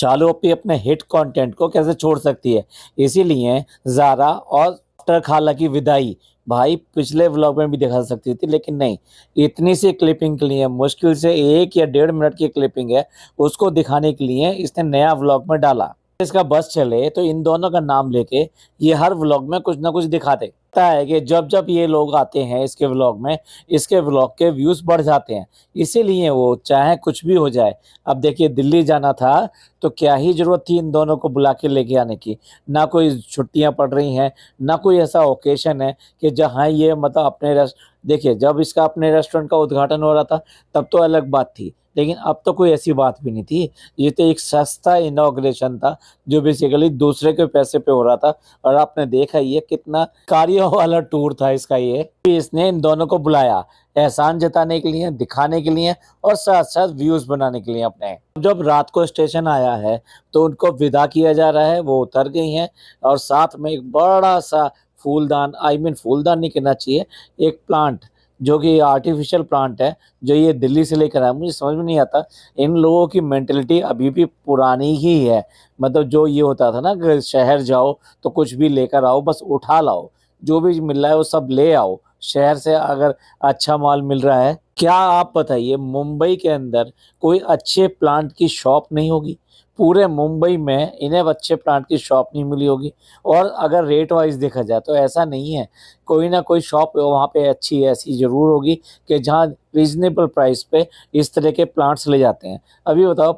चालू अपनी अपने हिट कंटेंट को कैसे छोड़ सकती है। इसीलिए ज़ारा और आफ्टर खाला की विदाई भाई पिछले व्लॉग में भी दिखा सकती थी, लेकिन नहीं, इतनी सी क्लिपिंग के लिए, मुश्किल से 1 या डेढ़ मिनट की क्लिपिंग है, उसको दिखाने के लिए इसने नया व्लॉग में डाला। इसका बस चले तो इन दोनों का नाम लेके ये हर व्लॉग में कुछ ना कुछ दिखाते। पता है कि जब जब ये लोग आते हैं इसके व्लॉग में, इसके व्लॉग के व्यूज़ बढ़ जाते हैं। इसीलिए वो चाहे कुछ भी हो जाए, अब देखिए दिल्ली जाना था तो क्या ही ज़रूरत थी इन दोनों को बुला के लेके आने की। ना कोई छुट्टियां पड़ रही हैं, ना कोई ऐसा ओकेशन है कि जहाँ ये मतलब अपने देखिए जब इसका अपने रेस्टोरेंट का उद्घाटन हो रहा था तब तो अलग बात थी, लेकिन अब तो कोई ऐसी बात भी नहीं थी। ये तो एक सस्ता इनॉग्रेशन था जो बेसिकली दूसरे के पैसे पे हो रहा था, और आपने देखा ये कितना कार्य वाला टूर था इसका। ये इसने इन दोनों को बुलाया एहसान जताने के लिए, दिखाने के लिए, और साथ साथ व्यूज बनाने के लिए अपने। जब रात को स्टेशन आया है तो उनको विदा किया जा रहा है, वो उतर गई हैं, और साथ में एक बड़ा सा फूलदान, फूलदान नहीं कहना चाहिए, एक प्लांट जो कि आर्टिफिशियल प्लांट है, जो ये दिल्ली से लेकर आया। मुझे समझ में नहीं आता इन लोगों की मेंटेलिटी अभी भी पुरानी ही है। मतलब जो ये होता था ना कि शहर जाओ तो कुछ भी लेकर आओ, बस उठा लाओ, जो भी मिल रहा है वो सब ले आओ। शहर से अगर अच्छा माल मिल रहा है, क्या आप बताइए मुंबई के अंदर कोई अच्छे प्लांट की शॉप नहीं होगी? पूरे मुंबई में इन्हें अच्छे प्लांट की शॉप नहीं मिली होगी। और अगर रेट वाइज देखा जाए तो ऐसा नहीं है, कोई ना कोई शॉप वहाँ पे अच्छी ऐसी ज़रूर होगी कि जहाँ रीजनेबल प्राइस पे इस तरह के प्लांट्स ले जाते हैं। अभी बताओ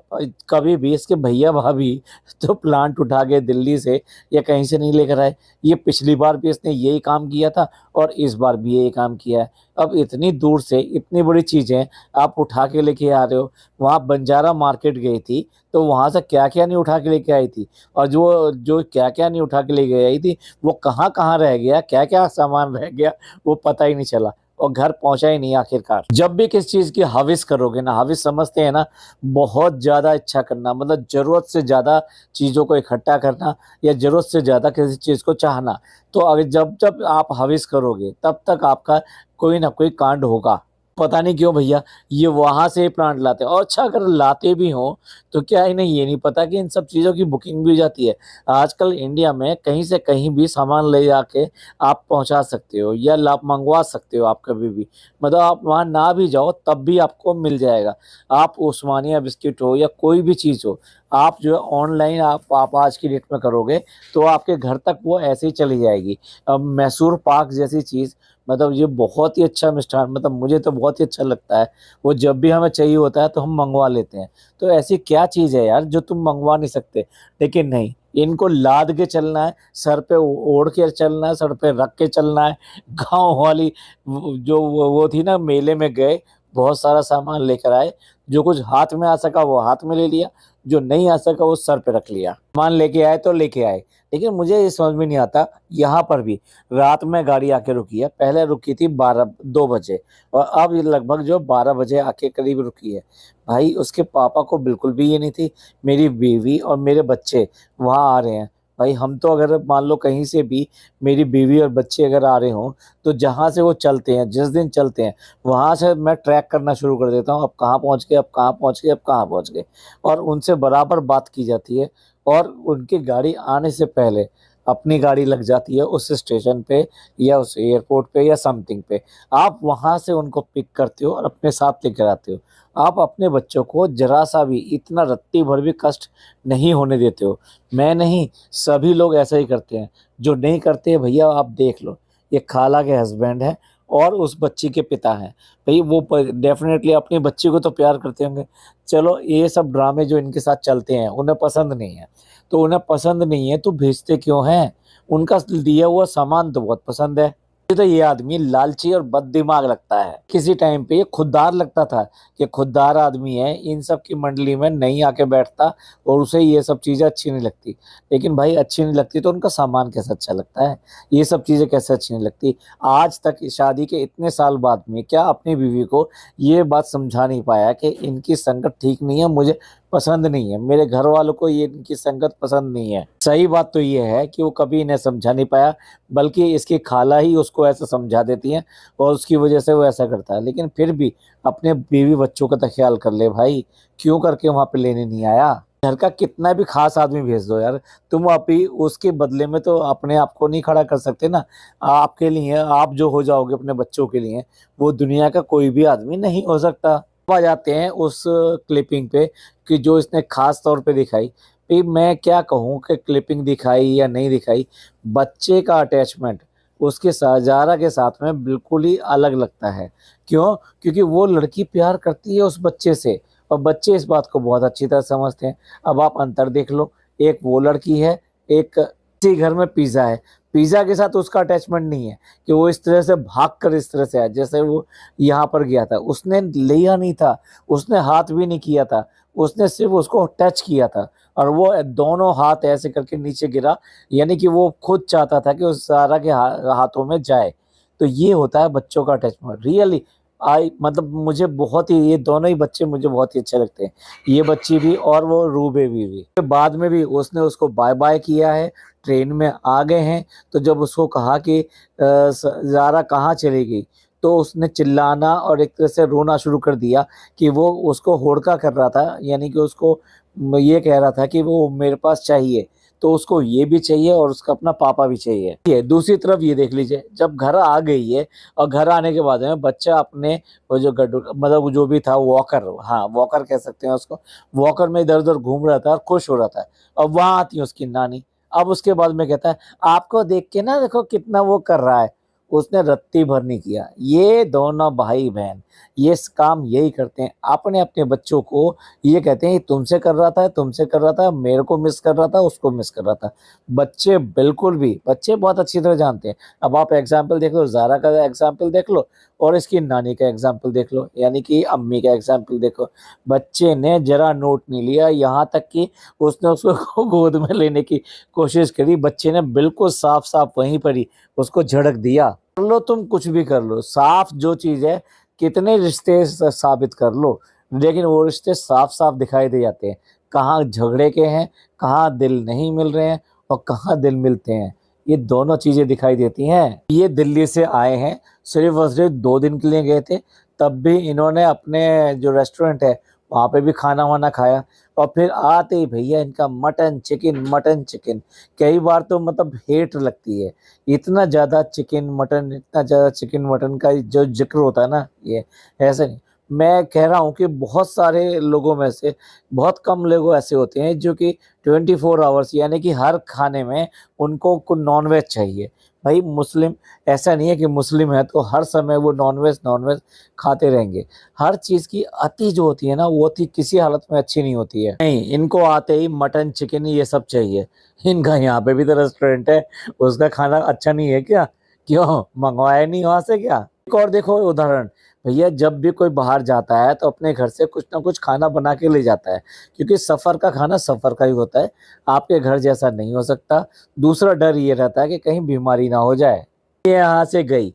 कभी भी इसके भैया भाभी तो प्लांट उठा के दिल्ली से या कहीं से नहीं लेकर आए। ये पिछली बार भी इसने यही काम किया था और इस बार भी यही काम किया है। अब इतनी दूर से इतनी बड़ी चीज़ें आप उठा के लेके आ रहे हो। वहाँ बंजारा मार्केट गई थी तो वहाँ से क्या क्या नहीं उठा के लेके आई थी, और जो जो क्या क्या नहीं उठा के लेके आई थी वो कहाँ कहाँ रह गया, क्या क्या सामान रह गया, वो पता ही नहीं चला, और घर पहुंचा ही नहीं आखिरकार। जब भी किस चीज़ की हविस करोगे ना, हविस समझते हैं ना, बहुत ज़्यादा इच्छा करना, मतलब ज़रूरत से ज़्यादा चीज़ों को इकट्ठा करना, या ज़रूरत से ज़्यादा किसी चीज़ को चाहना। तो अगर जब जब आप हविस करोगे तब तक आपका कोई ना कोई कांड होगा। पता नहीं क्यों भैया ये वहां से प्लांट लाते हैं, और अच्छा अगर लाते भी हों तो क्या इन्हें ये नहीं पता कि इन सब चीज़ों की बुकिंग भी हो जाती है। आजकल इंडिया में कहीं से कहीं भी सामान ले जाके आप पहुंचा सकते हो, या आप मंगवा सकते हो, आप कभी भी, मतलब आप वहां ना भी जाओ तब भी आपको मिल जाएगा। आप उस्मानिया बिस्किट हो या कोई भी चीज़ हो, आप जो है ऑनलाइन आप आज की डेट में करोगे तो आपके घर तक वो ऐसे ही चली जाएगी। अब मैसूर पाक जैसी चीज़, मतलब ये बहुत ही अच्छा मिष्ठान, मतलब मुझे तो बहुत ही अच्छा लगता है। वो जब भी हमें चाहिए होता है तो हम मंगवा लेते हैं। तो ऐसी क्या चीज़ है यार जो तुम मंगवा नहीं सकते? लेकिन नहीं, इनको लाद के चलना है, सर पे ओढ़ के चलना है, सर पे रख के चलना है। गांव वाली जो वो थी ना, मेले में गए, बहुत सारा सामान लेकर आए, जो कुछ हाथ में आ सका वो हाथ में ले लिया, जो नहीं आ सका वो सर पे रख लिया। सामान लेके आए तो लेके आए। लेकिन मुझे ये समझ में नहीं आता, यहाँ पर भी रात में गाड़ी आके रुकी है। पहले रुकी थी 2 बजे, और अब ये लगभग जो 12 बजे आके करीब रुकी है। भाई उसके पापा को बिल्कुल भी ये नहीं थी मेरी बीवी और मेरे बच्चे वहाँ आ रहे हैं। भाई हम तो अगर मान लो कहीं से भी मेरी बीवी और बच्चे अगर आ रहे हों तो जहाँ से वो चलते हैं, जिस दिन चलते हैं, वहाँ से मैं ट्रैक करना शुरू कर देता हूँ, अब कहाँ पहुँच गए, अब कहाँ पहुँच गए, अब कहाँ पहुँच गए। और उनसे बराबर बात की जाती है, और उनकी गाड़ी आने से पहले अपनी गाड़ी लग जाती है उस स्टेशन पे या उस एयरपोर्ट पे या समथिंग पे। आप वहाँ से उनको पिक करते हो और अपने साथ लेकर आते हो। आप अपने बच्चों को जरा सा भी, इतना रत्ती भर भी कष्ट नहीं होने देते हो। मैं नहीं, सभी लोग ऐसा ही करते हैं। जो नहीं करते हैं भैया आप देख लो, ये खाला के हस्बैंड हैं और उस बच्ची के पिता हैं। भाई वो डेफिनेटली अपनी बच्ची को तो प्यार करते होंगे। चलो ये सब ड्रामे जो इनके साथ चलते हैं उन्हें पसंद नहीं है, तो उन्हें पसंद नहीं है तो भेजते क्यों हैं? उनका दिया हुआ सामान तो बहुत पसंद है। मुझे तो ये आदमी लालची और बददिमाग लगता है। किसी टाइम पे ये खुददार लगता था कि खुददार आदमी है, इन सब की मंडली में नहीं आके बैठता और उसे ये सब चीज़ें अच्छी नहीं लगती। लेकिन भाई अच्छी नहीं लगती तो उनका सामान कैसे अच्छा लगता है, ये सब चीज़ें कैसे अच्छी नहीं लगती? आज तक शादी के इतने साल बाद में क्या अपनी बीवी को ये बात समझा नहीं पाया कि इनकी संगत ठीक नहीं है, मुझे पसंद नहीं है, मेरे घर वालों को ये इनकी संगत पसंद नहीं है? सही बात तो ये है कि वो कभी इन्हें समझा नहीं पाया, बल्कि इसकी खाला ही उसको ऐसा समझा देती है और उसकी वजह से वो ऐसा करता है। लेकिन फिर भी अपने बीवी बच्चों का तो ख्याल कर ले भाई, क्यों करके वहां पे लेने नहीं आया? घर का कितना भी खास आदमी भेज दो यार, तुम अभी उसके बदले में तो अपने आप को नहीं खड़ा कर सकते ना। आपके लिए आप जो हो जाओगे अपने बच्चों के लिए, वो दुनिया का कोई भी आदमी नहीं हो सकता। अब आ जाते हैं उस क्लिपिंग पे कि जो इसने खास तौर पे दिखाई। भाई मैं क्या कहूँ कि क्लिपिंग दिखाई या नहीं दिखाई, बच्चे का अटैचमेंट उसके साथ ज़ारा के साथ में बिल्कुल ही अलग लगता है। क्यों? क्योंकि वो लड़की प्यार करती है उस बच्चे से, और बच्चे इस बात को बहुत अच्छी तरह समझते हैं। अब आप अंतर देख लो, एक वो लड़की है, एक किसी घर में पिज़्ज़ा है। पिज़्ज़ा के साथ उसका अटैचमेंट नहीं है कि वो इस तरह से भाग कर इस तरह से आया, जैसे वो यहाँ पर गया था। उसने लिया नहीं था, उसने हाथ भी नहीं किया था, उसने सिर्फ़ उसको टच किया था, और वो दोनों हाथ ऐसे करके नीचे गिरा, यानी कि वो खुद चाहता था कि उस सारा के हाथों में जाए। तो ये होता है बच्चों का अटैचमेंट। रियली आई मतलब मुझे बहुत ही, ये दोनों ही बच्चे मुझे बहुत ही अच्छे लगते हैं। ये बच्ची भी और वो रू बेबी भी। बाद में भी उसने उसको बाय बाय किया है, ट्रेन में आ गए हैं, तो जब उसको कहा कि ज़ारा कहाँ चली गई, तो उसने चिल्लाना और एक तरह से रोना शुरू कर दिया कि वो उसको होड़का कर रहा था, यानी कि उसको ये कह रहा था कि वो मेरे पास चाहिए, तो उसको ये भी चाहिए और उसका अपना पापा भी चाहिए। ये दूसरी तरफ ये देख लीजिए, जब घर आ गई है और घर आने के बाद में बच्चा अपने वो जो गड्ढू मतलब जो भी था वॉकर, हाँ वॉकर कह सकते हैं उसको, वॉकर में इधर उधर घूम रहा था और खुश हो रहा था। अब वहां आती है उसकी नानी। अब उसके बाद में कहता है आपको देख के ना देखो कितना वो कर रहा है, उसने रत्ती भर नहीं किया। ये दोनों भाई बहन ये काम यही करते हैं, अपने अपने बच्चों को ये कहते हैं तुमसे कर रहा था, तुमसे कर रहा था, मेरे को मिस कर रहा था, उसको मिस कर रहा था। बच्चे बिल्कुल भी, बच्चे बहुत अच्छी तरह जानते हैं। अब आप एग्जाम्पल देख लो, ज़ारा का एग्जाम्पल देख लो और इसकी नानी का एग्जाम्पल देख लो, यानी कि अम्मी का एग्जाम्पल देखो। बच्चे ने जरा नोट नहीं लिया, यहाँ तक कि उसने उसको गोद में लेने की कोशिश करी, बच्चे ने बिल्कुल साफ साफ वहीं पर ही उसको झड़क दिया। कर लो तुम कुछ भी कर लो, साफ जो चीज़ है, कितने रिश्ते साबित कर लो, लेकिन वो रिश्ते साफ साफ दिखाई दे जाते हैं। कहाँ झगड़े के हैं, कहाँ दिल नहीं मिल रहे हैं, और कहाँ दिल मिलते हैं, ये दोनों चीज़ें दिखाई देती हैं। ये दिल्ली से आए हैं, सिर्फ और सिर्फ 2 दिन के लिए गए थे, तब भी इन्होंने अपने जो रेस्टोरेंट है वहाँ पे भी खाना वाना खाया, और फिर आते ही भैया इनका मटन चिकन मटन चिकन। कई बार तो मतलब हेट लगती है, इतना ज़्यादा चिकन मटन, इतना ज़्यादा चिकन मटन का जो जिक्र होता है ना, ये ऐसे नहीं। मैं कह रहा हूँ कि बहुत सारे लोगों में से बहुत कम लोग ऐसे होते हैं जो कि 24 आवर्स, यानी कि हर खाने में उनको कुछ नॉनवेज चाहिए। भाई मुस्लिम ऐसा नहीं है कि मुस्लिम है तो हर समय वो नॉनवेज नॉनवेज खाते रहेंगे। हर चीज़ की अति जो होती है ना, वो अति किसी हालत में अच्छी नहीं होती है। नहीं, इनको आते ही मटन चिकन ये सब चाहिए। इनका यहाँ पे भी तो रेस्टोरेंट है, उसका खाना अच्छा नहीं है क्या? क्यों मंगवाया नहीं वहाँ से क्या? एक और देखो उदाहरण, भैया जब भी कोई बाहर जाता है तो अपने घर से कुछ ना कुछ खाना बना के ले जाता है, क्योंकि सफ़र का खाना सफ़र का ही होता है, आपके घर जैसा नहीं हो सकता। दूसरा डर ये रहता है कि कहीं बीमारी ना हो जाए। ये यहाँ से गई,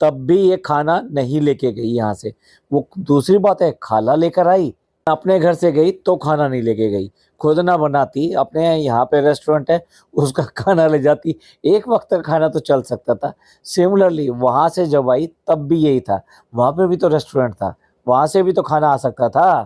तब भी ये खाना नहीं लेके गई यहाँ से। वो दूसरी बात है, खाला लेकर आई, अपने घर से गई तो खाना नहीं लेके गई। खुद ना बनाती, अपने यहाँ पे रेस्टोरेंट है उसका खाना ले जाती, एक वक्त का खाना तो चल सकता था। सिमिलरली वहाँ से जब आई तब भी यही था, वहाँ पे भी तो रेस्टोरेंट था, वहाँ से भी तो खाना आ सकता था।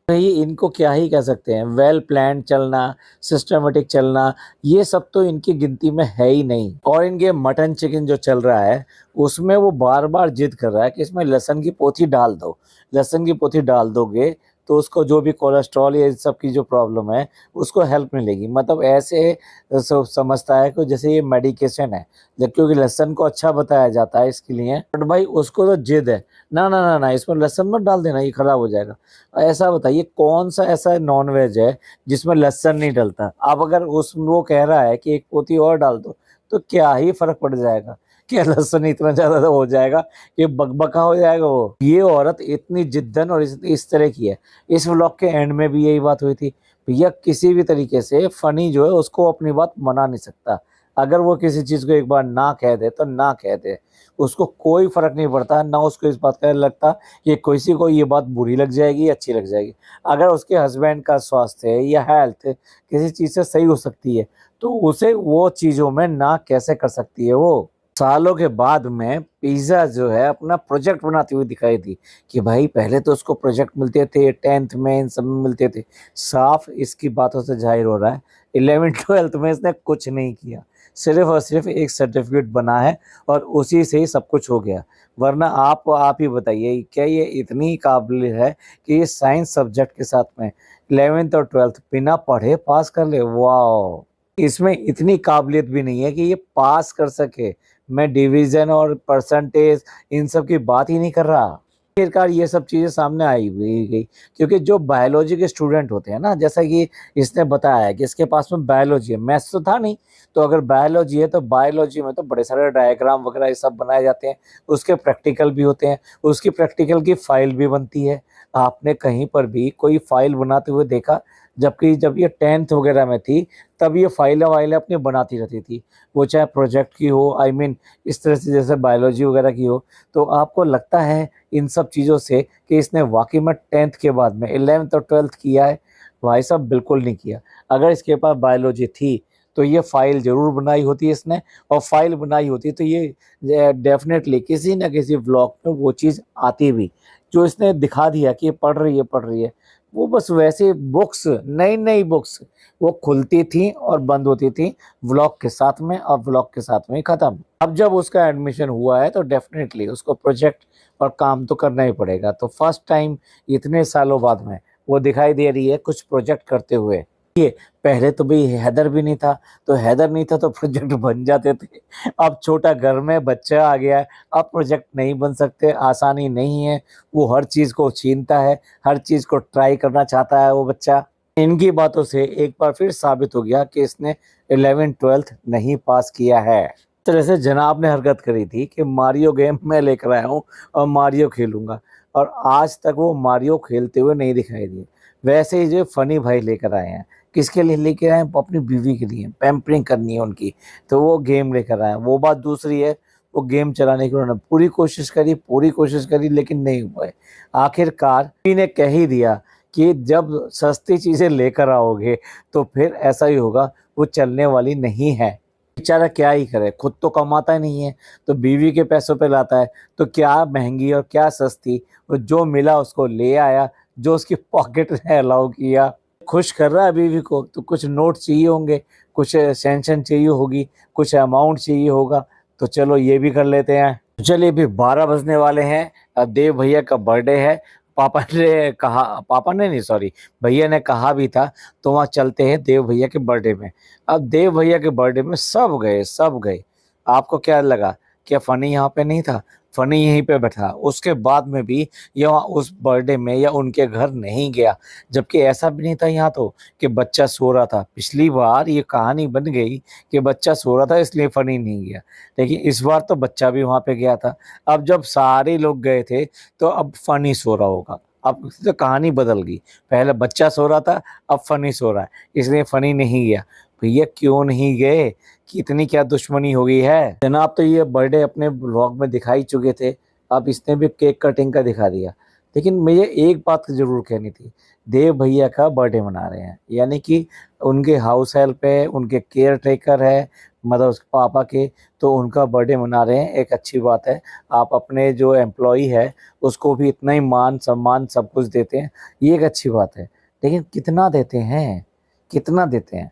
भई इनको क्या ही कह सकते हैं, वेल प्लान्ड चलना, सिस्टमैटिक चलना, ये सब तो इनकी गिनती में है ही नहीं। और इनके मटन चिकन जो चल रहा है, उसमें वो बार-बार ज़िद कर रहा है कि इसमें लहसुन की पोथी डाल दो। लहसुन की पोथी डाल दोगे तो उसको जो भी कोलेस्ट्रॉल या इन सब की जो प्रॉब्लम है, उसको हेल्प मिलेगी। मतलब ऐसे समझता है कि जैसे ये मेडिकेशन है, क्योंकि लहसुन को अच्छा बताया जाता है इसके लिए। बट भाई उसको तो ज़िद है, ना, ना, ना, ना इसमें लहसुन मत डाल देना, ये खराब हो जाएगा। ऐसा बताइए कौन सा ऐसा नॉन-वेज है जिसमें लहसुन नहीं डलता? अब अगर वो कह रहा है कि एक पोथी और डाल दो, तो क्या ही फ़र्क पड़ जाएगा? क्या लहसुन इतना ज़्यादा हो जाएगा कि बकबका हो जाएगा वो? ये औरत इतनी जिद्दन और इस तरह की है। इस व्लॉग के एंड में भी यही बात हुई थी। भैया किसी भी तरीके से फ़नी जो है उसको अपनी बात मना नहीं सकता। अगर वो किसी चीज़ को एक बार ना कह दे तो ना कह दे। उसको कोई फ़र्क नहीं पड़ता, ना उसको इस बात का लगता कि किसी को ये बात बुरी लग जाएगी, अच्छी लग जाएगी। अगर उसके हस्बैंड का स्वास्थ्य या हेल्थ किसी चीज़ से सही हो सकती है, तो उसे वो चीज़ों में ना कैसे कर सकती है वो? सालों के बाद में पिज़्ज़ा जो है अपना प्रोजेक्ट बनाती हुई दिखाई दी कि भाई पहले तो उसको प्रोजेक्ट मिलते थे 10th में, इन सब में मिलते थे। साफ इसकी बातों से ज़ाहिर हो रहा है 11th-12th में इसने कुछ नहीं किया। सिर्फ़ और सिर्फ़ एक सर्टिफ़िकेट बना है और उसी से ही सब कुछ हो गया। वरना आप ही बताइए, क्या ये इतनी काबिल है कि ये साइंस सब्जेक्ट के साथ में 11th और 12th बिना पढ़े पास कर ले? वॉव! इसमें इतनी काबिलियत भी नहीं है कि ये पास कर सके। मैं डिवीज़न और परसेंटेज इन सब की बात ही नहीं कर रहा। आखिरकार ये सब चीज़ें सामने आई हुई गई क्योंकि जो बायोलॉजी के स्टूडेंट होते हैं ना, जैसा कि इसने बताया है कि इसके पास में बायोलॉजी है, मैथ्स तो था नहीं, तो अगर बायोलॉजी है तो बायोलॉजी में तो बड़े सारे डायग्राम वगैरह ये सब बनाए जाते हैं, उसके प्रैक्टिकल भी होते हैं, उसकी प्रैक्टिकल की फ़ाइल भी बनती है। आपने कहीं पर भी कोई फ़ाइल बनाते हुए देखा? जबकि जब ये 10th वगैरह में थी, तब ये फ़ाइलें-वाइलें अपनी बनाती रहती थी। वो चाहे प्रोजेक्ट की हो, आई मीन इस तरह से जैसे बायोलॉजी वगैरह की हो, तो आपको लगता है इन सब चीज़ों से कि इसने वाक़ई में 10th के बाद में 11th और 12th किया है? भाई साहब बिल्कुल नहीं किया। अगर इसके पास बायोलॉजी थी, तो ये फ़ाइल ज़रूर बनाई होती इसने और फ़ाइल बनाई होती तो ये डेफ़िनेटली किसी न किसी व्लॉग में वो चीज़ आती भी। जो इसने दिखा दिया कि ये पढ़ रही है, वो बस वैसे बुक्स नई-नई बुक्स वो खुलती थी और बंद होती थी व्लॉग के साथ में और व्लॉग के साथ में ख़त्म। अब जब उसका एडमिशन हुआ है तो डेफ़िनेटली उसको प्रोजेक्ट और काम तो करना ही पड़ेगा। तो फर्स्ट टाइम इतने सालों बाद में वो दिखाई दे रही है कुछ प्रोजेक्ट करते हुए। ये पहले तो भई हैदर भी नहीं था, तो हैदर नहीं था तो प्रोजेक्ट बन जाते थे। अब छोटा घर में बच्चा आ गया है, अब प्रोजेक्ट नहीं बन सकते, आसानी नहीं है। वो हर चीज़ को छीनता है, हर चीज़ को ट्राई करना चाहता है वो बच्चा। इनकी बातों से एक बार फिर साबित हो गया कि इसने 11th-12th नहीं पास किया है। इस तरह से जनाब ने हरकत करी थी कि मारियो गेम मैं लेकर आया हूँ और मारियो खेलूँगा और आज तक वो मारियो खेलते हुए नहीं दिखाई दिए। वैसे ही जो फनी भाई लेकर आए हैं, किसके लिए लेके आए हैं? अपनी बीवी के लिए, पैम्परिंग करनी है उनकी, तो वो गेम लेकर आए हैं। वो बात दूसरी है, वो गेम चलाने की उन्होंने पूरी कोशिश करी लेकिन नहीं हो पाए। आखिरकार बीवी ने कह ही दिया कि जब सस्ती चीज़ें लेकर आओगे तो फिर ऐसा ही होगा, वो चलने वाली नहीं है। बेचारा क्या ही करे, खुद तो कमाता नहीं है, तो बीवी के पैसों पे लाता है, तो क्या महँगी और क्या सस्ती, वो जो मिला उसको ले आया, जो उसकी पॉकेट ने अलाउ किया। खुश कर रहा है बीवी को, तो कुछ नोट चाहिए होंगे, कुछ सैंक्शन चाहिए होगी, कुछ अमाउंट चाहिए होगा, तो चलो ये भी कर लेते हैं। चलिए अभी 12 बजने वाले हैं, देव भैया का बर्थडे है, पापा ने नहीं सॉरी भैया ने कहा भी था, तो वहाँ चलते हैं देव भैया के बर्थडे में। अब देव भैया के बर्थडे में सब गए। आपको क्या लगा? क्या फ़नी यहाँ पे नहीं था? फ़नी यहीं पे बैठा। उसके बाद में भी ये वहाँ उस बर्थडे में या उनके घर नहीं गया। जबकि ऐसा भी नहीं था यहाँ तो कि बच्चा सो रहा था। पिछली बार ये कहानी बन गई कि बच्चा सो रहा था इसलिए फ़नी नहीं गया। लेकिन इस बार तो बच्चा भी वहाँ पे गया था। अब जब सारे लोग गए थे तो अब फ़नी सो रहा होगा। अब तो कहानी बदल गई। पहले बच्चा सो रहा था, अब फ़नी सो रहा है, इसलिए फ़नी नहीं गया। भैया क्यों नहीं गए? कि इतनी क्या दुश्मनी हो गई है? जनाब तो ये बर्थडे अपने व्लॉग में दिखा ही चुके थे, अब इसने भी केक कटिंग का दिखा दिया। लेकिन मुझे एक बात ज़रूर कहनी थी, देव भैया का बर्थडे मना रहे हैं, यानी कि उनके हाउस हेल्प है, उनके केयर टेकर है, मतलब उसके पापा के, तो उनका बर्थडे मना रहे हैं, एक अच्छी बात है। आप अपने जो एम्प्लॉयी है, उसको भी इतना ही मान-सम्मान सब कुछ देते हैं, ये एक अच्छी बात है। लेकिन कितना देते हैं? कितना देते हैं?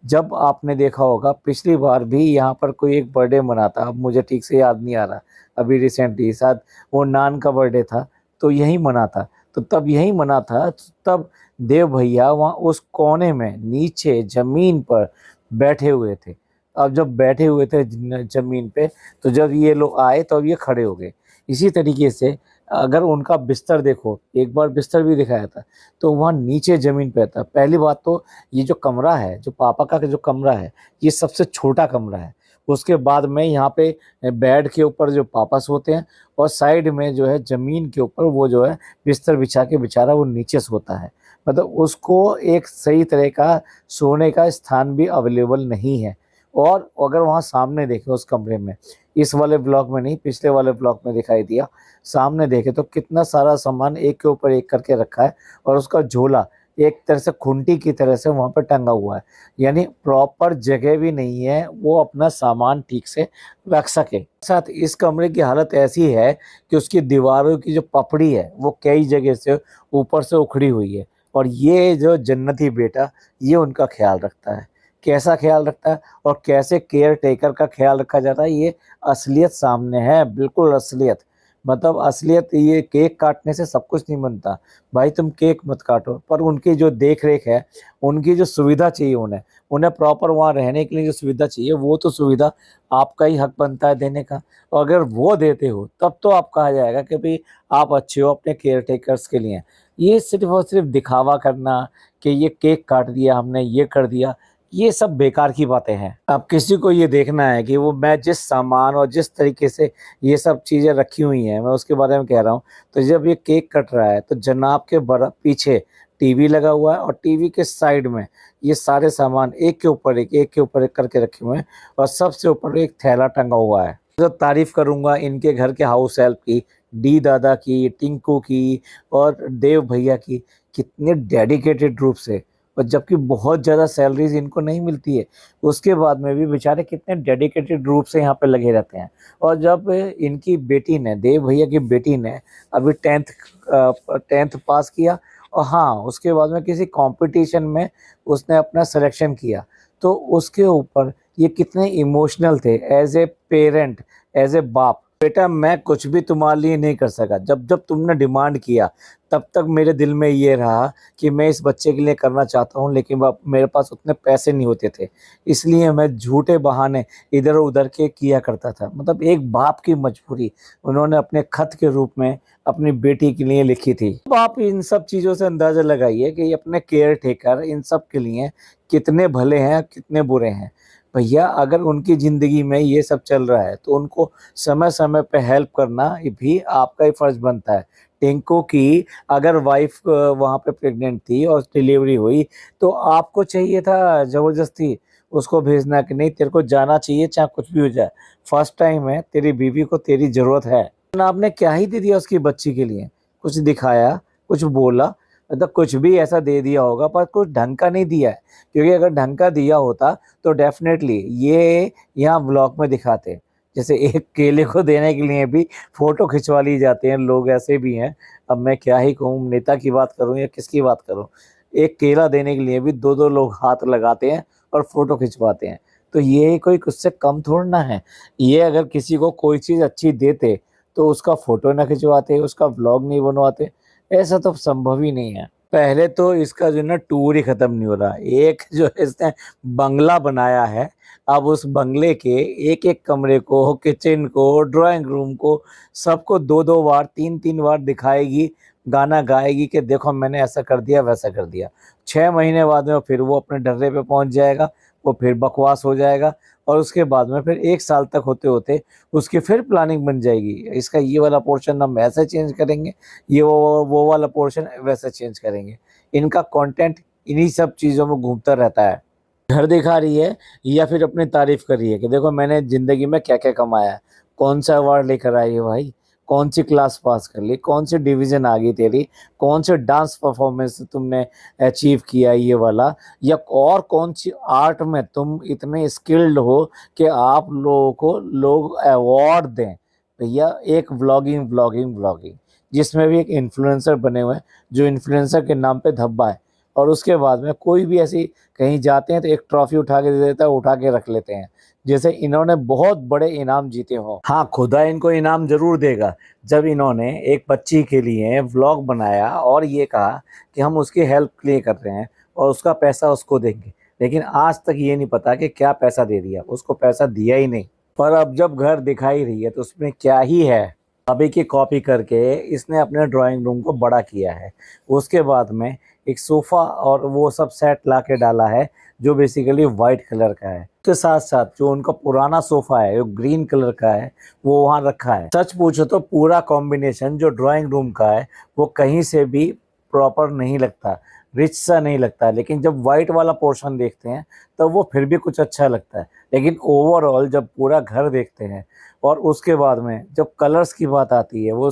जब आपने देखा होगा पिछली बार भी यहाँ पर कोई एक बर्थडे मना था, अब मुझे ठीक से याद नहीं आ रहा, अभी रिसेंटली शायद वो नान का बर्थडे था, तो यहीं मना था। तो तब यहीं मना था, तब देव भैया वहाँ उस कोने में नीचे ज़मीन पर बैठे हुए थे। अब जब बैठे हुए थे ज़मीन पे, तो जब ये लोग आए तो अब ये खड़े हो गए। इसी तरीके से अगर उनका बिस्तर देखो, एक बार बिस्तर भी दिखाया था, तो वहाँ नीचे ज़मीन पे था। पहली बात तो ये जो कमरा है, जो पापा का जो कमरा है, ये सबसे छोटा कमरा है। उसके बाद में यहाँ पे बेड के ऊपर जो पापा सोते हैं और साइड में जो है ज़मीन के ऊपर वो जो है बिस्तर बिछा के बेचारा वो नीचे सोता है। मतलब उसको एक सही तरह का सोने का स्थान भी अवेलेबल नहीं है। और अगर वहाँ सामने देखें उस कमरे में, इस वाले ब्लॉक में नहीं, पिछले वाले ब्लॉक में दिखाई दिया, सामने देखें तो कितना सारा सामान एक के ऊपर एक करके रखा है और उसका झोला एक तरह से खूंटी की तरह से वहाँ पे टंगा हुआ है, यानी प्रॉपर जगह भी नहीं है वो अपना सामान ठीक से रख सके। साथ इस कमरे की हालत ऐसी है कि उसकी दीवारों की जो पपड़ी है वो कई जगह से ऊपर से उखड़ी हुई है, और ये जो जन्नती बेटा ये उनका ख्याल रखता है। कैसा ख्याल रखता है और कैसे केयर टेकर का ख्याल रखा जाता है, ये असलियत सामने है, बिल्कुल असलियत। मतलब असलियत, ये केक काटने से सब कुछ नहीं बनता भाई, तुम केक मत काटो, पर उनकी जो देख रेख है, उनकी जो सुविधा चाहिए उन्हें उन्हें प्रॉपर वहाँ रहने के लिए जो सुविधा चाहिए, वो तो सुविधा आपका ही हक बनता है देने का। और अगर वो देते हो तब तो आप कहा जाएगा कि भाई आप अच्छे हो अपने केयर टेकर्स के लिए। ये सिर्फ और सिर्फ दिखावा करना कि ये केक काट दिया हमने, ये कर दिया, ये सब बेकार की बातें हैं। अब किसी को ये देखना है कि वो मैं जिस सामान और जिस तरीके से ये सब चीज़ें रखी हुई हैं मैं उसके बारे में कह रहा हूँ। तो जब ये केक कट रहा है तो जनाब के पीछे टीवी लगा हुआ है, और टीवी के साइड में ये सारे सामान एक के ऊपर एक के ऊपर एक करके रखे हुए हैं, और सबसे ऊपर एक थैला टंगा हुआ है। जो तारीफ करूंगा इनके घर के हाउस हेल्प की, डी दादा की, टिंकू की और देव भैया की, कितने डेडिकेटेड रूप से, और जबकि बहुत ज़्यादा सैलरीज इनको नहीं मिलती है, उसके बाद में भी बेचारे कितने डेडिकेटेड रूप से यहाँ पे लगे रहते हैं। और जब इनकी बेटी ने, देव भैया की बेटी ने अभी 10th पास किया, और हाँ उसके बाद में किसी कंपटीशन में उसने अपना सिलेक्शन किया, तो उसके ऊपर ये कितने इमोशनल थे as a parent, as a बाप। बेटा मैं कुछ भी तुम्हारे लिए नहीं कर सका, जब जब तुमने डिमांड किया तब तक मेरे दिल में ये रहा कि मैं इस बच्चे के लिए करना चाहता हूँ, लेकिन मेरे पास उतने पैसे नहीं होते थे, इसलिए मैं झूठे बहाने इधर उधर के किया करता था। मतलब एक बाप की मजबूरी उन्होंने अपने खत के रूप में अपनी बेटी के लिए लिखी थी। अब आप इन सब चीज़ों से अंदाज़ा लगाइए कि ये अपने केयर टेकर इन सब के लिए कितने भले हैं कितने बुरे हैं। भैया अगर उनकी ज़िंदगी में ये सब चल रहा है तो उनको समय समय पे हेल्प करना भी आपका ही फ़र्ज़ बनता है। टिंकू की अगर वाइफ वहाँ पे प्रेग्नेंट थी और डिलीवरी हुई, तो आपको चाहिए था ज़बरदस्ती उसको भेजना कि नहीं तेरे को जाना चाहिए चाहे कुछ भी हो जाए, फर्स्ट टाइम है, तेरी बीवी को तेरी ज़रूरत है। ना आपने क्या ही दे दिया उसकी बच्ची के लिए, कुछ दिखाया, कुछ बोला, मतलब कुछ भी ऐसा दे दिया होगा पर कुछ ढंग का नहीं दिया है। क्योंकि अगर ढंग का दिया होता तो डेफिनेटली ये यहाँ ब्लॉग में दिखाते। जैसे एक केले को देने के लिए भी फ़ोटो खिंचवा ली जाते हैं, लोग ऐसे भी हैं। अब मैं क्या ही कहूँ, नेता की बात करूँ या किसकी बात करूँ, एक केला देने के लिए भी 2-2 लोग हाथ लगाते हैं और फ़ोटो खिंचवाते हैं। तो ये कोई उससे कम थोड़ी ना है। ये अगर किसी को कोई चीज़ अच्छी देते तो उसका फ़ोटो ना खिंचवाते, उसका व्लॉग नहीं बनवाते, ऐसा तो संभव ही नहीं है। पहले तो इसका जो है ना टूर ही खत्म नहीं हो रहा। एक जो इसने बंगला बनाया है, अब उस बंगले के एक-एक कमरे को, किचन को, ड्राइंग रूम को, सबको 2-2 बार, 3-3 बार दिखाएगी, गाना गाएगी कि देखो मैंने ऐसा कर दिया, वैसा कर दिया। 6 महीने बाद में फिर वो अपने डर्रे पे पहुँच जाएगा, वो फिर बकवास हो जाएगा, और उसके बाद में फिर 1 साल तक होते-होते उसकी फिर प्लानिंग बन जाएगी। इसका ये वाला पोर्शन हम ऐसे चेंज करेंगे, ये वो वाला पोर्शन वैसे चेंज करेंगे। इनका कंटेंट इन्हीं सब चीज़ों में घूमता रहता है। घर दिखा रही है या फिर अपनी तारीफ़ कर रही है कि देखो मैंने ज़िंदगी में क्या-क्या कमाया है। कौन-सा अवार्ड लेकर आई है भाई? कौन-सी क्लास पास कर ली? कौन-सी डिवीज़न आ गई तेरी? कौन-से डांस परफ़ॉर्मेंस तुमने अचीव किया ये वाला? या और कौन-सी आर्ट में तुम इतने स्किल्ड हो कि आप लोगों को लोग अवार्ड दें? भैया एक व्लॉगिंग जिसमें भी एक इन्फ्लुएंसर बने हुए हैं, जो इन्फ्लुएंसर के नाम पे धब्बा है, और उसके बाद में कोई भी ऐसी कहीं जाते हैं तो एक ट्रॉफी उठा के दे देता है, उठा के रख लेते हैं, जैसे इन्होंने बहुत बड़े इनाम जीते हों। हाँ, खुदा इनको इनाम ज़रूर देगा, जब इन्होंने एक बच्ची के लिए व्लॉग बनाया और ये कहा कि हम उसकी हेल्प के लिए कर रहे हैं और उसका पैसा उसको देंगे। लेकिन आज तक ये नहीं पता कि क्या पैसा दे दिया, उसको पैसा दिया ही नहीं। पर अब जब घर दिखाई रही है तो उसमें क्या ही है। अभी की कॉपी करके इसने अपने ड्राइंग रूम को बड़ा किया है। उसके बाद में एक सोफ़ा और वो सब सेट ला के डाला है, जो बेसिकली वाइट कलर का है। उसके साथ-साथ जो उनका पुराना सोफ़ा है, जो ग्रीन कलर का है, वो वहाँ रखा है। सच पूछो तो पूरा कॉम्बिनेशन जो ड्राइंग रूम का है, वो कहीं से भी प्रॉपर नहीं लगता। रिच सा नहीं लगता है, लेकिन जब वाइट वाला पोर्शन देखते हैं तब वो फिर भी कुछ अच्छा लगता है। लेकिन ओवरऑल जब पूरा घर देखते हैं और उसके बाद में जब कलर्स की बात आती है, वो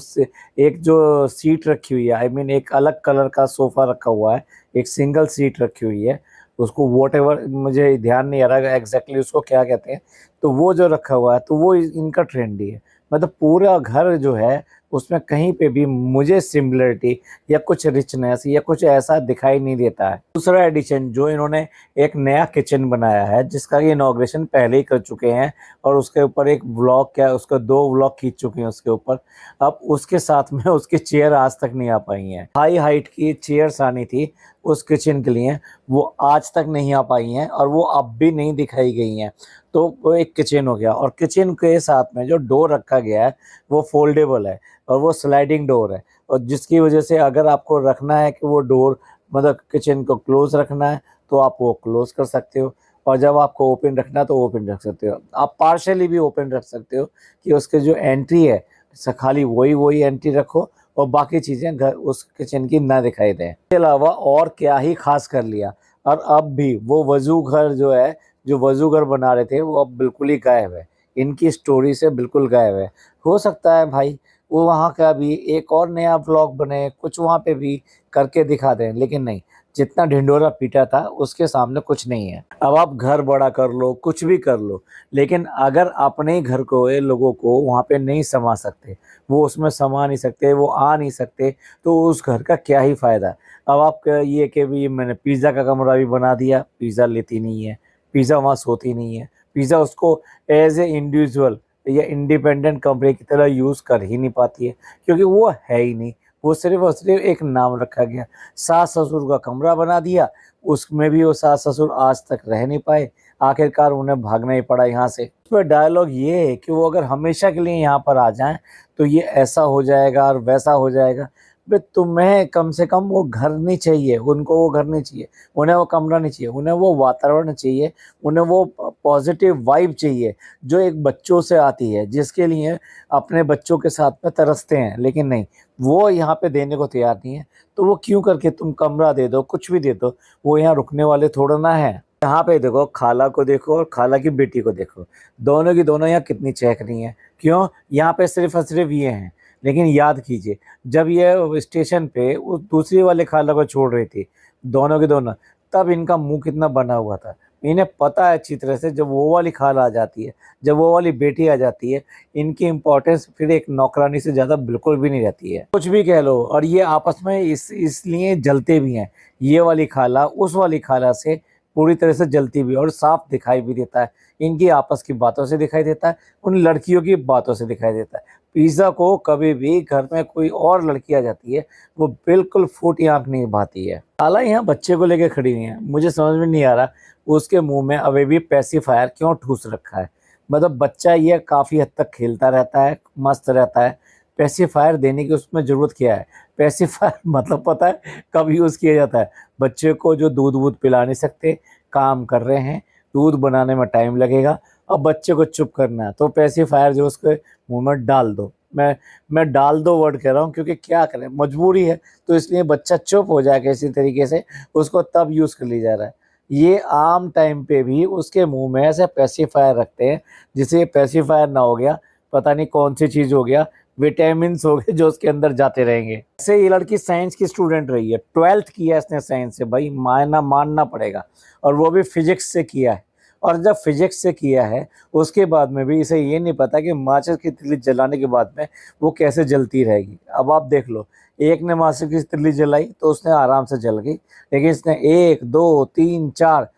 एक जो सीट रखी हुई है, आई मीन एक अलग कलर का सोफ़ा रखा हुआ है, एक सिंगल सीट रखी हुई है, उसको व्हाटएवर मुझे ध्यान नहीं आ रहा एग्जैक्टली उसको क्या कहते हैं, तो वो जो रखा हुआ है तो वो इनका ट्रेंडी है। मतलब पूरा घर जो है उसमें कहीं पे भी मुझे सिमिलरिटी या कुछ रिचनेस या कुछ ऐसा दिखाई नहीं देता है। दूसरा एडिशन जो इन्होंने एक नया किचन बनाया है, जिसका कि इनॉग्रेशन पहले ही कर चुके हैं और उसके ऊपर एक व्लॉग, क्या उसका 2 व्लॉग खींच चुके हैं उसके ऊपर। अब उसके साथ में उसकी चेयर आज तक नहीं आ पाई हैं। हाई हाइट की चेयर्स आनी थी उस किचन के लिए, वो आज तक नहीं आ पाई हैं और वो अब भी नहीं दिखाई गई हैं। तो वो एक किचन हो गया, और किचन के साथ में जो डोर रखा गया है वो फोल्डेबल है और वो स्लाइडिंग डोर है, और जिसकी वजह से अगर आपको रखना है कि वो डोर मतलब किचन को क्लोज रखना है तो आप वो क्लोज कर सकते हो, और जब आपको ओपन रखना है तो ओपन रख सकते हो। आप पार्शियली भी ओपन रख सकते हो कि उसके जो एंट्री है खाली वही एंट्री रखो और बाकी चीज़ें घर उस किचन की ना दिखाई दें। इसके अलावा और क्या ही खास कर लिया, और अब भी वो वजू घर जो है, जो वजू घर बना रहे थे, वो अब बिल्कुल ही गायब है, इनकी स्टोरी से बिल्कुल गायब है। हो सकता है भाई वो वहाँ का भी एक और नया व्लॉग बने, कुछ वहाँ पे भी करके दिखा दें, लेकिन नहीं, जितना ढिंढोरा पीटा था उसके सामने कुछ नहीं है। अब आप घर बड़ा कर लो, कुछ भी कर लो, लेकिन अगर अपने ही घर को ये लोगों को वहाँ पे नहीं समा सकते, वो उसमें समा नहीं सकते, वो आ नहीं सकते, तो उस घर का क्या ही फ़ायदा। अब आप ये कि भी मैंने पिज़्ज़ा का कमरा भी बना दिया, पिज़्ज़ा लेती नहीं है, पिज़्ज़ा वहाँ सोती नहीं है, पिज़्ज़ा उसको एज ए इंडिविजुअल या इंडिपेंडेंट कमरे की तरह यूज़ कर ही नहीं पाती है, क्योंकि वो है ही नहीं, वो सिर्फ़ और सिर्फ एक नाम रखा गया। सास-ससुर का कमरा बना दिया, उसमें भी वो सास-ससुर आज तक रह नहीं पाए, आखिरकार उन्हें भागना ही पड़ा यहाँ से। उसमें डायलॉग ये है कि वो अगर हमेशा के लिए यहाँ पर आ जाएँ, तो ये ऐसा हो जाएगा और वैसा हो जाएगा। बे तुम्हें कम से कम वो घर नहीं चाहिए, उनको वो घर नहीं चाहिए, उन्हें वो कमरा नहीं चाहिए, उन्हें वो वातावरण चाहिए, उन्हें वो पॉज़िटिव वाइब चाहिए, जो एक बच्चों से आती है, जिसके लिए अपने बच्चों के साथ में तरसते हैं। लेकिन नहीं, वो यहाँ पे देने को तैयार नहीं है, तो वो क्यों करके तुम कमरा दे दो, कुछ भी दे दो, वो यहाँ रुकने वाले थोड़ा ना है। यहाँ पे देखो, खाला को देखो और खाला की बेटी को देखो, दोनों की दोनों यहाँ कितनी चहक रही हैं। क्यों? यहाँ पे सिर्फ़ और सिर्फ ये हैं। लेकिन याद कीजिए, जब ये स्टेशन पे उस दूसरी वाले खाला को छोड़ रही थी, दोनों की दोनों, तब इनका मुँह कितना बना हुआ था। इन्हें पता है अच्छी तरह से, जब वो वाली खाला आ जाती है, जब वो वाली बेटी आ जाती है, इनकी इम्पोर्टेंस फिर एक नौकरानी से ज़्यादा बिल्कुल भी नहीं रहती है। कुछ भी कह लो, और ये आपस में इसलिए जलते भी हैं। ये वाली खाला उस वाली खाला से पूरी तरह से जलती भी है, और साफ दिखाई भी देता है। इनकी आपस की बातों से दिखाई देता है, उन लड़कियों की बातों से दिखाई देता है। पिज़्ज़ा को कभी भी घर में कोई और लड़की आ जाती है, वो बिल्कुल फूटी आँख नहीं भाती है। खाला यहाँ बच्चे को लेके खड़ी हुई हैं, मुझे समझ में नहीं आ रहा उसके मुँह में अभी भी पेसिफायर क्यों ठूस रखा है। मतलब बच्चा ये काफ़ी हद तक खेलता रहता है, मस्त रहता है, पेसिफायर देने की उसमें ज़रूरत क्या है? पेसिफायर मतलब पता है कब यूज़ किया जाता है? बच्चे को जो दूध-वूध पिला नहीं सकते, काम कर रहे हैं, दूध बनाने में टाइम लगेगा, अब बच्चे को चुप करना है, तो पेसिफायर जो उसके मुँह में डाल दो। मैं डाल दो वर्ड कह रहा हूँ, क्योंकि क्या करें, मजबूरी है, तो इसलिए बच्चा चुप हो जाए किसी तरीके से, उसको तब यूज़ कर लिया जा रहा है। ये आम टाइम पे भी उसके मुँह में ऐसे पेसिफायर रखते हैं, जिसे पेसिफायर ना हो गया, पता नहीं कौन-सी चीज़ हो गया, विटामिन्स हो गए जो उसके अंदर जाते रहेंगे। ऐसे ये लड़की साइंस की स्टूडेंट रही है, 12th किया है इसने साइंस से, भाई मानना पड़ेगा, और वो भी फिज़िक्स से किया है। और जब फिज़िक्स से किया है, उसके बाद में भी इसे ये नहीं पता कि माचिस की तिल्ली जलाने के बाद में वो कैसे जलती रहेगी। अब आप देख लो, एक ने माचिस की तिल्ली जलाई तो उसने आराम से जल गई, लेकिन इसने 1, 2, 3, 4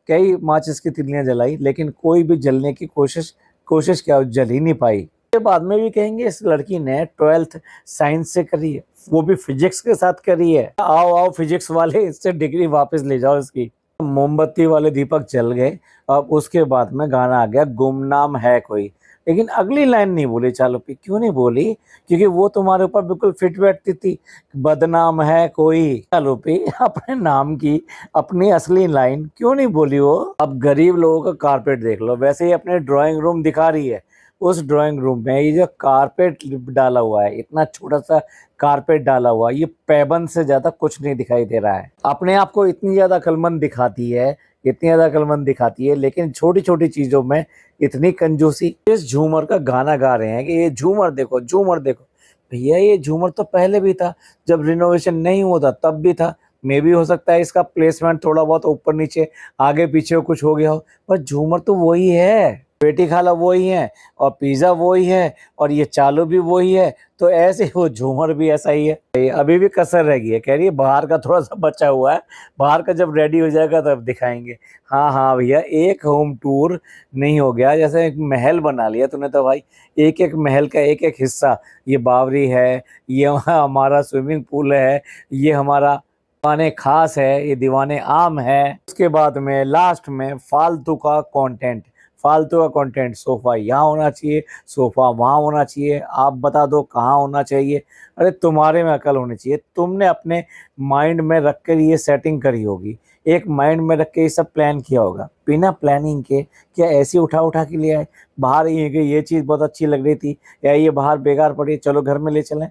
कई माचिस की तिल्लियाँ जलाई, लेकिन कोई भी जलने की कोशिश क्या, जल ही नहीं पाई। के बाद में भी कहेंगे इस लड़की ने 12th साइंस से करी है, वो भी फिज़िक्स के साथ करी है। आओ फिज़िक्स वाले, इससे डिग्री वापस ले जाओ इसकी। मोमबत्ती वाले दीपक जल गए, अब उसके बाद में गाना आ गया गुमनाम है कोई, लेकिन अगली लाइन नहीं बोली चालू पे। क्यों नहीं बोली? क्योंकि वो तुम्हारे ऊपर बिल्कुल फिट बैठती थी। बदनाम है कोई, चालू पे अपने नाम की अपनी असली लाइन क्यों नहीं बोली वो? अब गरीब लोगों का कारपेट देख लो, वैसे ही अपने ड्राइंग रूम दिखा रही है, उस ड्राइंग रूम में ये जो कारपेट डाला हुआ है, इतना छोटा सा कारपेट डाला हुआ है, ये पैबंद से ज्यादा कुछ नहीं दिखाई दे रहा है। अपने आप को इतनी ज्यादा अक्लमंद दिखाती है, इतनी ज्यादा अक्लमंद दिखाती है, लेकिन छोटी छोटी चीजों में इतनी कंजूसी। इस झूमर का गाना गा रहे हैं कि ये झूमर देखो, झूमर देखो। भैया ये झूमर तो पहले भी था, जब रिनोवेशन नहीं होता तब भी था। मे भी हो सकता है इसका प्लेसमेंट थोड़ा बहुत ऊपर नीचे आगे पीछे कुछ हो गया हो, पर झूमर तो वही है, बेटी खाला वही है, और पिज्जा वही है, और ये चालू भी वही है। तो ऐसे वो झूमर भी ऐसा ही है। ये अभी भी कसर रह गई है, कह रही है बाहर का थोड़ा सा बचा हुआ है, बाहर का जब रेडी हो जाएगा तब दिखाएंगे। हाँ हाँ भैया, एक होम टूर नहीं हो गया, जैसे एक महल बना लिया तूने तो भाई। एक एक महल का एक एक हिस्सा, ये बावरी है, ये हमारा स्विमिंग पूल है, ये हमारा दीवाने खास है, ये दीवाने आम है। उसके बाद में लास्ट में फालतू का कंटेंट, फालतू का कंटेंट। सोफा यहाँ होना चाहिए, सोफा वहाँ होना चाहिए, आप बता दो कहाँ होना चाहिए। अरे तुम्हारे में अकल होनी चाहिए, तुमने अपने माइंड में रख कर ये सेटिंग करी होगी, एक माइंड में रख के ये सब प्लान किया होगा। बिना प्लानिंग के क्या ऐसी उठा उठा के लिए आए? बाहर ये चीज़ बहुत अच्छी लग रही थी, या ये बाहर बेकार पड़ी, चलो घर में ले चलें।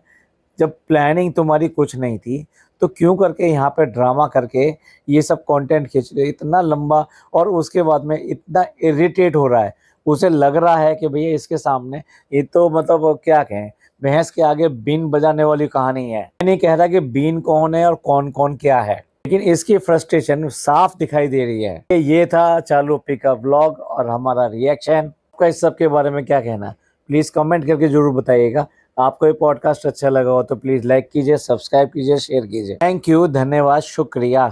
जब प्लानिंग तुम्हारी कुछ नहीं थी तो क्यों करके यहाँ पे ड्रामा करके ये सब कंटेंट खींच रहे इतना लंबा, और उसके बाद में इतना इरिटेट हो रहा है। उसे लग रहा है कि भैया इसके सामने ये तो मतलब क्या कहें, भैंस के आगे बीन बजाने वाली कहानी है। मैं नहीं कह रहा कि बीन कौन है और कौन कौन क्या है, लेकिन इसकी फ्रस्ट्रेशन साफ दिखाई दे रही है। ये था चालू पिकअप व्लॉग और हमारा रिएक्शन। आपका इस सब के बारे में क्या कहना है, प्लीज़ कमेंट करके जरूर बताइएगा। आपको ये पॉडकास्ट अच्छा लगा हो तो प्लीज़ लाइक कीजिए, सब्सक्राइब कीजिए, शेयर कीजिए। थैंक यू, धन्यवाद, शुक्रिया।